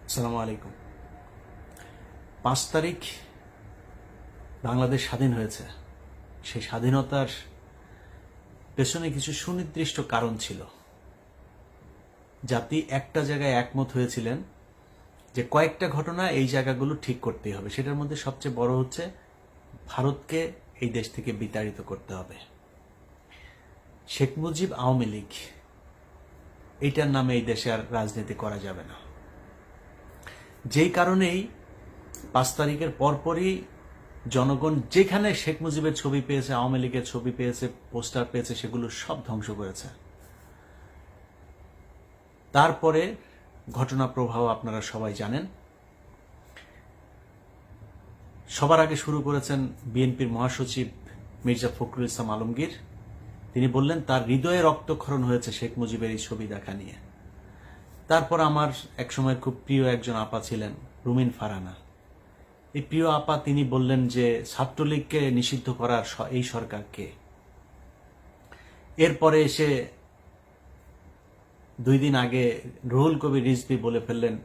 আসসালামু আলাইকুম। 5 তারিখ বাংলাদেশ স্বাধীন হয়েছে। সেই স্বাধীনতার পেছনে কিছু সুনির্দিষ্ট কারণ ছিল। জাতি একটা জায়গায় একমত হয়েছিলেন যে কয়েকটা ঘটনা এই জায়গাগুলো ঠিক করতেই হবে। সেটার মধ্যে সবচেয়ে বড় হচ্ছে ভারতকে এই দেশ থেকে বিতাড়িত করতে হবে। শেখ মুজিব আওয়ামী লীগ এইটার নামে এই দেশে আর রাজনীতি করা যাবে না। যেই কারণেই 5 তারিখের পরপরই জনগণ যেখানে শেখ মুজিবের ছবি পেয়েছে, আওয়ামী লীগের ছবি পেয়েছে, পোস্টার পেয়েছে, সেগুলো সব ধ্বংস করেছে। তারপরে ঘটনা প্রবাহ আপনারা সবাই জানেন। সবার আগে শুরু করেছেন বিএনপির মহাসচিব মির্জা ফখরুল ইসলাম আলমগীর। তিনি বললেন তার হৃদয়ে রক্তক্ষরণ হয়েছে শেখ মুজিবের এই ছবি দেখা নিয়ে। তারপর আমার একসময় খুব প্রিয় একজন আপা ছিলেন রুমিন ফারহানা। এই প্রিয় আপা তিনি বললেন যে ছাত্রলীগকে নিষিদ্ধ করার এই সরকারকে। এরপরে এসে 2 দিন আগে রুহুল কবির রিজভী বলে ফেললেন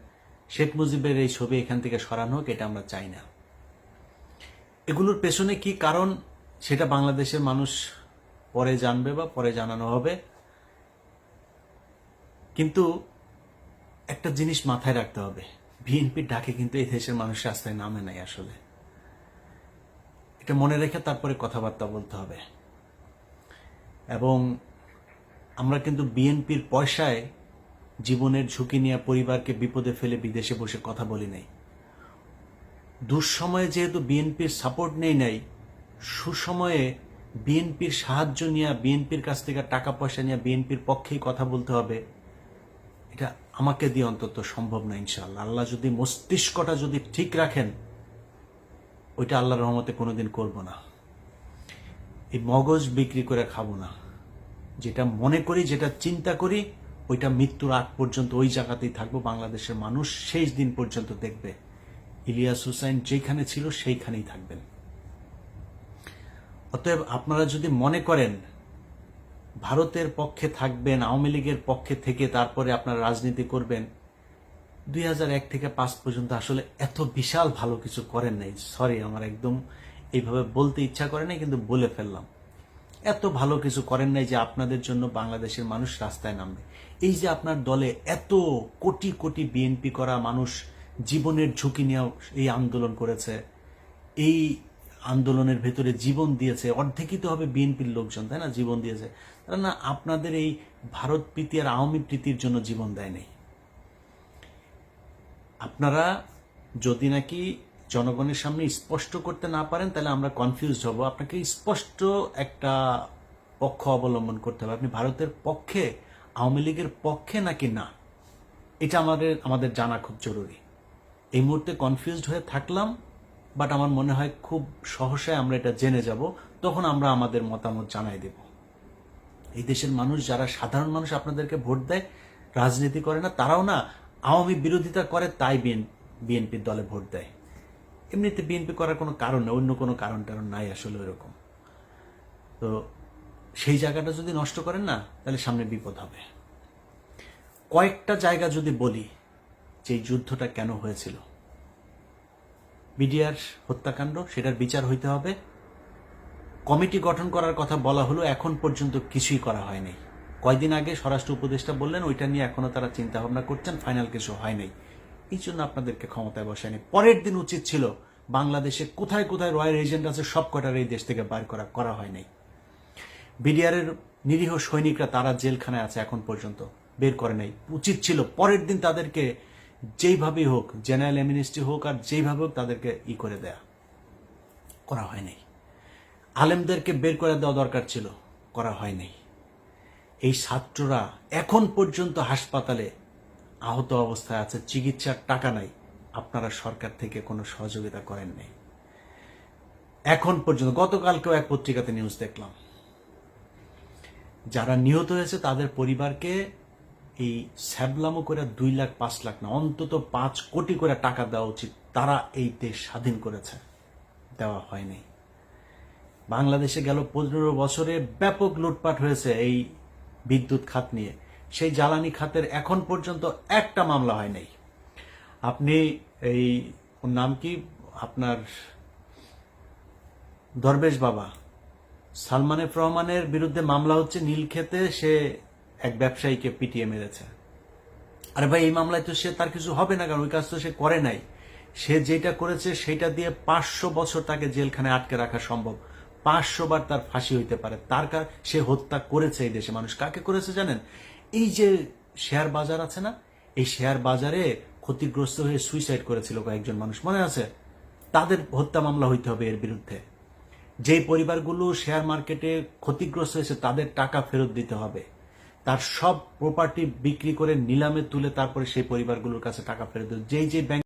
শেখ মুজিবের এই ছবি এখান থেকে সরানো হোক, এটা আমরা চাই না। এগুলোর পেছনে কি কারণ সেটা বাংলাদেশের মানুষ পরে জানবে বা পরে জানানো হবে। কিন্তু একটা জিনিস মাথায় রাখতে হবে, বিএনপির ডাকে কিন্তু এই দেশের মানুষ রাস্তায় নামে নাই। আসলে এটা মনে রেখে তারপরে কথাবার্তা বলতে হবে। এবং আমরা কিন্তু বিএনপির পয়সায় জীবনের ঝুঁকি নিয়ে পরিবারকে বিপদে ফেলে বিদেশে বসে কথা বলি নাই। দুঃসময়ে যেহেতু বিএনপির সাপোর্ট নেই নাই, সুসময়ে বিএনপির সাহায্য নিয়ে, বিএনপির কাছ থেকে টাকা পয়সা নিয়ে বিএনপির পক্ষেই কথা বলতে হবে। এটা আমাকে দিয়ে অন্তত সম্ভব না। ইনশাআল্লাহ আল্লাহ যদি মস্তিষ্কটা যদি ঠিক রাখেন, ওইটা আল্লাহর রহমতে কোনোদিন করব না। এই মগজ বিক্রি করে খাবো না। যেটা মনে করি, যেটা চিন্তা করি, ওইটা মৃত্যুর আগ পর্যন্ত ওই জায়গাতেই থাকবো। বাংলাদেশের মানুষ শেষ দিন পর্যন্ত দেখবে ইলিয়াস হুসাইন যেখানে ছিল সেইখানেই থাকবেন। অতএব আপনারা যদি মনে করেন ভারতের পক্ষে থাকবেন, আওয়ামী লীগের পক্ষে থেকে তারপরে আপনারা রাজনীতি করবেন, 2001 থেকে 5 পর্যন্ত আসলে এত বিশাল ভালো কিছু করেন নাই। সরি, আমার একদম এইভাবে বলতে ইচ্ছা করে নাই, কিন্তু বলে ফেললাম। এত ভালো কিছু করেন নাই যে আপনাদের জন্য বাংলাদেশের মানুষ রাস্তায় নামবে। এই যে আপনার দলে এত কোটি কোটি বিএনপি করা মানুষ জীবনের ঝুঁকি নিয়ে এই আন্দোলন করেছে, এই আন্দোলনের ভেতরে জীবন দিয়েছে, অর্ধেকই তো হবে বিএনপির লোকজন, তাই না? জীবন দিয়েছে তারা না আপনাদের এই ভারত প্রীতি আর আওয়ামী প্রীতির জন্য জীবন দেয় নাই। আপনারা যদি নাকি জনগণের সামনে স্পষ্ট করতে না পারেন, তাহলে আমরা কনফিউজ হব। আপনাকে স্পষ্ট একটা পক্ষ অবলম্বন করতে হবে। আপনি ভারতের পক্ষে, আওয়ামী লীগের পক্ষে নাকি না, এটা আমাদের জানা খুব জরুরি। এই মুহূর্তে কনফিউজড হয়ে থাকলাম, বাট আমার মনে হয় খুব সহসায় আমরা এটা জেনে যাব, তখন আমরা আমাদের মতামত জানাই দেব। এই দেশের মানুষ, যারা সাধারণ মানুষ আপনাদেরকে ভোট দেয়, রাজনীতি করে না, তারাও না আওয়ামী বিরোধিতা করে, তাই বিএনপির দলে ভোট দেয়। এমনিতে বিএনপি করার কোনো কারণ নেই, অন্য কোনো কারণ টারণ নাই আসলে ওইরকম। তো সেই জায়গাটা যদি নষ্ট করেন না, তাহলে সামনে বিপদ হবে। কয়েকটা জায়গা যদি বলি যে এই যুদ্ধটা কেন হয়েছিল, বিডিআর হত্যাকাণ্ড, সেটার বিচার হইতে হবে। কমিটি গঠন করার কথা বলা হলো, এখন পর্যন্ত কিছুই করা হয়নি। কয়দিন আগে স্বরাষ্ট্র উপদেষ্টা বললেন ওইটা নিয়ে এখনো তারা চিন্তা ভাবনা করছেন, ফাইনাল কিছু হয় নাই। এই জন্য আপনাদেরকে ক্ষমতায় বসায়নি। পরের দিন উচিত ছিল বাংলাদেশে কোথায় কোথায় রয়্যাল এজেন্ট আছে সব কটার এই দেশ থেকে বাইর করা হয় নাই। বিডিআর এর নিরীহ সৈনিকরা তারা জেলখানায় আছে, এখন পর্যন্ত বের করে নাই। উচিত ছিল পরের দিন তাদেরকে যেইভাবেই হোক, জেনারেল অ্যামনেস্টি হোক আর যেইভাবে হোক, তাদেরকে করে দেয়া। করা হয় নাই। আলেমদেরকে বের করে দেওয়া দরকার ছিল, করা হয় নাই। এই ছাত্ররা এখন পর্যন্ত হাসপাতালে আহত অবস্থায় আছে, চিকিৎসার টাকা নাই। আপনারা সরকার থেকে কোনো সহযোগিতা করেন নাই এখন পর্যন্ত। গতকালকেও এক পত্রিকাতে নিউজ দেখলাম, যারা নিহত হয়েছে তাদের পরিবারকে এই স্যাবলামো করে 2 লাখ 5 লাখ না, অন্তত 5 কোটি করে টাকা দেওয়া উচিত। তারা এই দেশ স্বাধীন করেছে, দেওয়া হয়নি। বাংলাদেশে গেল 15 বছরে ব্যাপক লুটপাট হয়েছে এই বিদ্যুৎ খাত নিয়ে। সেই জ্বালানি খাতের এখন পর্যন্ত একটা মামলা হয় নাই। আপনি এই ওর নাম কি আপনার দরবেশ বাবা সালমান এফ রহমানের বিরুদ্ধে মামলা হচ্ছে নীলক্ষেতে, সে এক ব্যবসায়ীকে পিটিয়ে মেরেছে। আরে ভাই, এই মামলায় তো সে তার কিছু হবে না, কারণ ওই কাজ তো সে করে নাই। সে যেটা করেছে সেটা দিয়ে 500 বছর তাকে জেলখানায় আটকে রাখা সম্ভব, 500 বার তার ফাঁসি হইতে পারে। সে হত্যা করেছে এই দেশে মানুষ। কাকে করেছে জানেন? এই যে শেয়ার বাজার আছে না, এই শেয়ার বাজারে ক্ষতিগ্রস্ত হয়ে সুইসাইড করেছিল কয়েকজন মানুষ, মনে আছে? তাদের হত্যা মামলা হইতে হবে এর বিরুদ্ধে। যেই পরিবারগুলো শেয়ার মার্কেটে ক্ষতিগ্রস্ত হয়েছে তাদের টাকা ফেরত দিতে হবে। তার সব প্রপার্টি বিক্রি করে নিলামে তুলে তারপরে সেই পরিবারগুলোর কাছে টাকা ফেরত দিতে। যেই ব্যাংক